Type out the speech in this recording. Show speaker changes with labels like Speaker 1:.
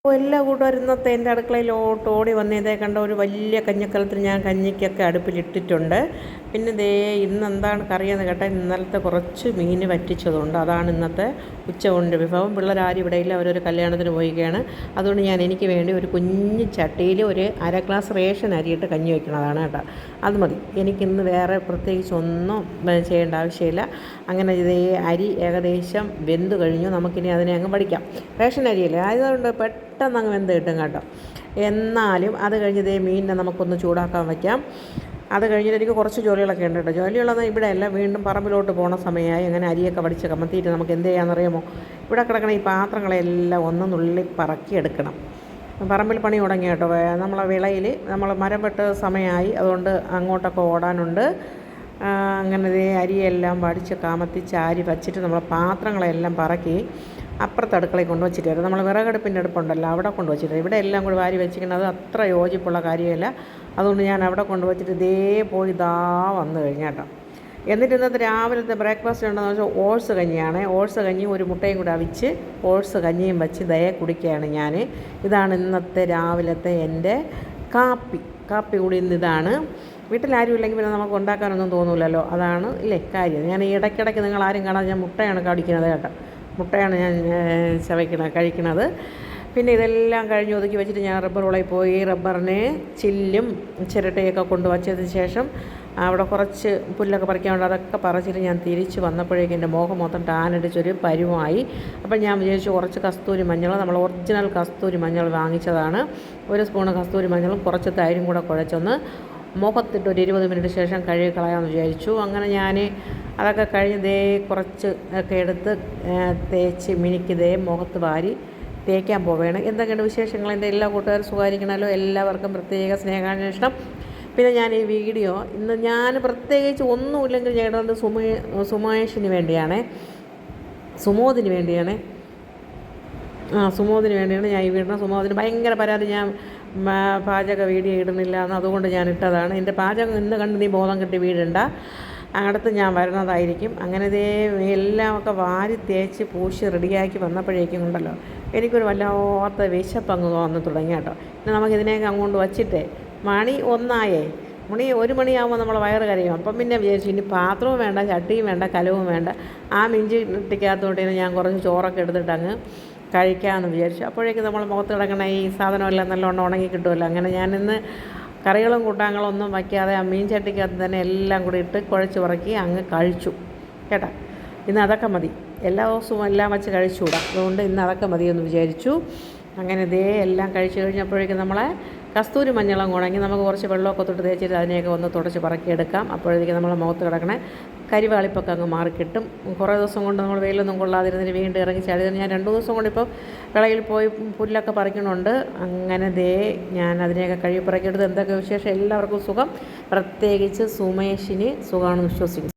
Speaker 1: അപ്പോൾ എല്ലാ കൂട്ടുകാരും ഇന്നത്തെ എൻ്റെ അടുക്കളയിലോട്ട് ഓടി വന്നതേ കണ്ട ഒരു വലിയ കഞ്ഞിക്കലത്തിൽ ഞാൻ കഞ്ഞിക്കൊക്കെ അടുപ്പിലിട്ടിട്ടുണ്ട്. പിന്നെ ഇന്ന് എന്താണ് കറിയെന്ന് കേട്ടാൽ ഇന്നലത്തെ കുറച്ച് മീൻ വറ്റിച്ചതുണ്ട്. അതാണ് ഇന്നത്തെ ഉച്ചകൊണ്ട് വിഭവം. പിള്ളേരാരും ഇവിടെ ഇല്ല, അവരൊരു കല്യാണത്തിന് പോയിക്കുകയാണ്. അതുകൊണ്ട് ഞാൻ എനിക്ക് വേണ്ടി ഒരു കുഞ്ഞു ചട്ടിയിൽ ഒരു അര ഗ്ലാസ് റേഷൻ അരിയിട്ട് കഞ്ഞി വയ്ക്കണതാണ് കേട്ടോ. അത് മതി, എനിക്കിന്ന് വേറെ പ്രത്യേകിച്ച് ഒന്നും ചെയ്യേണ്ട ആവശ്യമില്ല. അങ്ങനെ അരി ഏകദേശം വെന്ത് കഴിഞ്ഞു. നമുക്കിനി അതിനെ അങ്ങ് പഠിക്കാം. റേഷൻ അരിയല്ലേ, ആയതുകൊണ്ട് പെട്ടെന്ന് അങ്ങ് വെന്ത് കിട്ടും കേട്ടോ. എന്നാലും അത് കഴിഞ്ഞ് മീനിനെ നമുക്കൊന്ന് ചൂടാക്കാൻ വയ്ക്കാം. അത് കഴിഞ്ഞിട്ട് എനിക്ക് കുറച്ച് ജോലികളൊക്കെ ഉണ്ട് കേട്ടോ. ജോലികളൊന്നും ഇവിടെ അല്ല, വീണ്ടും പറമ്പിലോട്ട് പോകണ സമയമായി. അങ്ങനെ അരിയൊക്കെ വടിച്ച് കമത്തിയിട്ട് നമുക്ക് എന്ത് ചെയ്യാമെന്നറിയാമോ, ഇവിടെ കിടക്കണ ഈ പാത്രങ്ങളെല്ലാം ഒന്ന് നുള്ളി പറക്കി എടുക്കണം. പറമ്പിൽ പണി തുടങ്ങി കേട്ടോ. നമ്മളെ വിളയിൽ നമ്മൾ മരം വെട്ട് സമയമായി, അതുകൊണ്ട് അങ്ങോട്ടൊക്കെ ഓടാനുണ്ട്. അങ്ങനെ അരിയെല്ലാം വടിച്ച് കമത്തിച്ച് അരി വച്ചിട്ട് നമ്മൾ പാത്രങ്ങളെല്ലാം പറക്കി അപ്പുറത്ത് അടുക്കളയിൽ കൊണ്ടുവച്ചിട്ട് വരും. നമ്മൾ വിറകടുപ്പിൻ്റെ അടുപ്പുണ്ടല്ലോ, അവിടെ കൊണ്ടുവച്ചിട്ട്. ഇവിടെ എല്ലാം കൂടി വാരി വെച്ചിരിക്കുന്നത് അത്ര യോജിപ്പുള്ള കാര്യമല്ല. അതുകൊണ്ട് ഞാൻ അവിടെ കൊണ്ടുവച്ചിട്ട് പോയി വന്നു കഴിഞ്ഞാട്ടോ. എന്നിട്ട് ഇന്നത്തെ രാവിലത്തെ ബ്രേക്ക്ഫാസ്റ്റ് ഉണ്ടെന്ന് വെച്ചാൽ ഓട്സ് കഞ്ഞിയാണ്. ഓട്സ് കഞ്ഞി ഒരു മുട്ടയും കൂടി അവിച്ച് ഓട്സ് കഞ്ഞിയും വെച്ച് കുടിക്കുകയാണ് ഞാൻ. ഇതാണ് ഇന്നത്തെ രാവിലത്തെ എൻ്റെ കാപ്പി കൂടി ഇതാണ്. വീട്ടിലാരും ഇല്ലെങ്കിൽ പിന്നെ നമുക്ക് ഉണ്ടാക്കാനൊന്നും തോന്നില്ലല്ലോ, അതാണ് ഇല്ലേ കാര്യം. ഞാൻ ഇടയ്ക്കിടയ്ക്ക് നിങ്ങൾ ആരും കാണാതെ ഞാൻ മുട്ടയാണ് കടിക്കുന്നത് കേട്ടോ. മുട്ടയാണ് ഞാൻ കഴിക്കുന്നത്. പിന്നെ ഇതെല്ലാം കഴിഞ്ഞ് ഒതുക്കി വെച്ചിട്ട് ഞാൻ റബ്ബർ വിളയിൽ പോയി റബ്ബറിനെ ചില്ലും ചിരട്ടയൊക്കെ കൊണ്ടുവച്ചതിന് ശേഷം അവിടെ കുറച്ച് പുല്ലൊക്കെ പറിക്കാനുണ്ട്. അതൊക്കെ പറിച്ചിട്ട് ഞാൻ തിരിച്ച് വന്നപ്പോഴേക്കും എൻ്റെ മുഖം മൊത്തം ടാനടിച്ചൊരു പരുവമായി. അപ്പം ഞാൻ വിചാരിച്ചു കുറച്ച് കസ്തൂരി മഞ്ഞൾ, നമ്മൾ ഒറിജിനൽ കസ്തൂരി മഞ്ഞൾ വാങ്ങിച്ചതാണ്. ഒരു സ്പൂണ് കസ്തൂരി മഞ്ഞളും കുറച്ച് തൈരും കൂടെ കുഴച്ചൊന്ന് മുഖത്തിട്ട് ഒരു 20 മിനിറ്റ് ശേഷം കഴുകി കളയാമെന്ന് വിചാരിച്ചു. അങ്ങനെ ഞാൻ അതൊക്കെ കഴിഞ്ഞ് കുറച്ച് ഒക്കെ എടുത്ത് തേച്ച് മിനുക്കി മുഖത്ത് വാരി തേക്കാൻ പോവുകയാണ്. എന്തൊക്കെയുണ്ട് വിശേഷങ്ങൾ? എൻ്റെ എല്ലാ കൂട്ടുകാരും സുഖമായിരിക്കണമല്ലോ. എല്ലാവർക്കും പ്രത്യേക സ്നേഹാന്വേഷണം. പിന്നെ ഞാൻ ഈ വീഡിയോ ഇന്ന് ഞാൻ പ്രത്യേകിച്ച് ഒന്നുമില്ലെങ്കിൽ ഞാൻ ഇടുന്നത് സുമോദിന് വേണ്ടിയാണ് ഞാൻ ഈ വീടിന്. സുമോദിന് ഭയങ്കര പരാതി, ഞാൻ പാചക വീഡിയോ ഇടുന്നില്ല എന്ന്. അതുകൊണ്ട് ഞാൻ ഇട്ടതാണ്. എൻ്റെ പാചകം ഇന്ന് കണ്ട് നീ ബോധം കിട്ടി വീടണ്ട, അടുത്ത് ഞാൻ വരുന്നതായിരിക്കും. അങ്ങനെ എല്ലാമൊക്കെ വാരി തേച്ച് പൂശി റെഡിയാക്കി വന്നപ്പോഴേക്കും ഉണ്ടല്ലോ എനിക്കൊരു വല്ലാത്ത വിശപ്പങ്ങ് തോന്നി തുടങ്ങി കേട്ടോ. പിന്നെ നമുക്കിതിനെയൊക്കെ അങ്ങോട്ട് വച്ചിട്ടേ മണി 1 മണിയാകുമ്പോൾ നമ്മൾ വയറ് കരയും. അപ്പം പിന്നെ വിചാരിച്ചു ഇനി പാത്രവും വേണ്ട, ചട്ടിയും വേണ്ട, കലവും വേണ്ട. ആ മിഞ്ചി ഇട്ടിക്കകത്തോട്ട് ഞാൻ കുറച്ച് ചോറൊക്കെ എടുത്തിട്ട് അങ്ങ് കഴിക്കാമെന്ന് വിചാരിച്ചു. അപ്പോഴേക്കും നമ്മൾ മുഖത്ത് കിടക്കണ ഈ സാധനമെല്ലാം നല്ലോണം ഉണങ്ങി കിട്ടുമല്ലോ. അങ്ങനെ ഞാനിന്ന് കറികളും കൂട്ടാങ്ങളൊന്നും വയ്ക്കാതെ ആ മീൻ ചട്ടിക്കകത്ത് തന്നെ എല്ലാം കൂടി ഇട്ട് കുഴച്ച് പറക്കി അങ്ങ് കഴിച്ചു കേട്ടോ. ഇന്ന് അതൊക്കെ മതി, എല്ലാ ദിവസവും എല്ലാം വച്ച് കഴിച്ചുകൂടാ. അതുകൊണ്ട് ഇന്ന് അതൊക്കെ മതിയെന്ന് വിചാരിച്ചു. അങ്ങനെ എല്ലാം കഴിച്ച് കഴിഞ്ഞപ്പോഴേക്കും നമ്മളെ കസ്തൂരി മഞ്ഞളം ഉണങ്ങി നമുക്ക് കുറച്ച് വെള്ളമൊക്കെ തൊട്ട് തേച്ചിട്ട് അതിനെയൊക്കെ ഒന്ന് തുടച്ച് പറക്കിയെടുക്കാം. അപ്പോഴേക്കും നമ്മളെ മുഖത്ത് കിടക്കണേ കരിവാളിപ്പൊക്കെ അങ്ങ് മാറിക്കിട്ടും. കുറേ ദിവസം കൊണ്ട് നമ്മൾ വെയിലൊന്നും കൊള്ളാതിരുന്നതിന് വീണ്ടും ഇറങ്ങി ചാടിയതിന് ഞാൻ 2 ദിവസം കൊണ്ട് ഇപ്പോൾ വിളയിൽ പോയി പുല്ലൊക്കെ പറിക്കണുണ്ട്. അങ്ങനെ ഞാൻ അതിനെയൊക്കെ കഴുകി പറക്കിയെടുത്ത്. എന്തൊക്കെ വിശേഷം? എല്ലാവർക്കും സുഖം, പ്രത്യേകിച്ച് സുമേഷിന് സുഖമാണെന്ന് വിശ്വസിക്കുന്നു.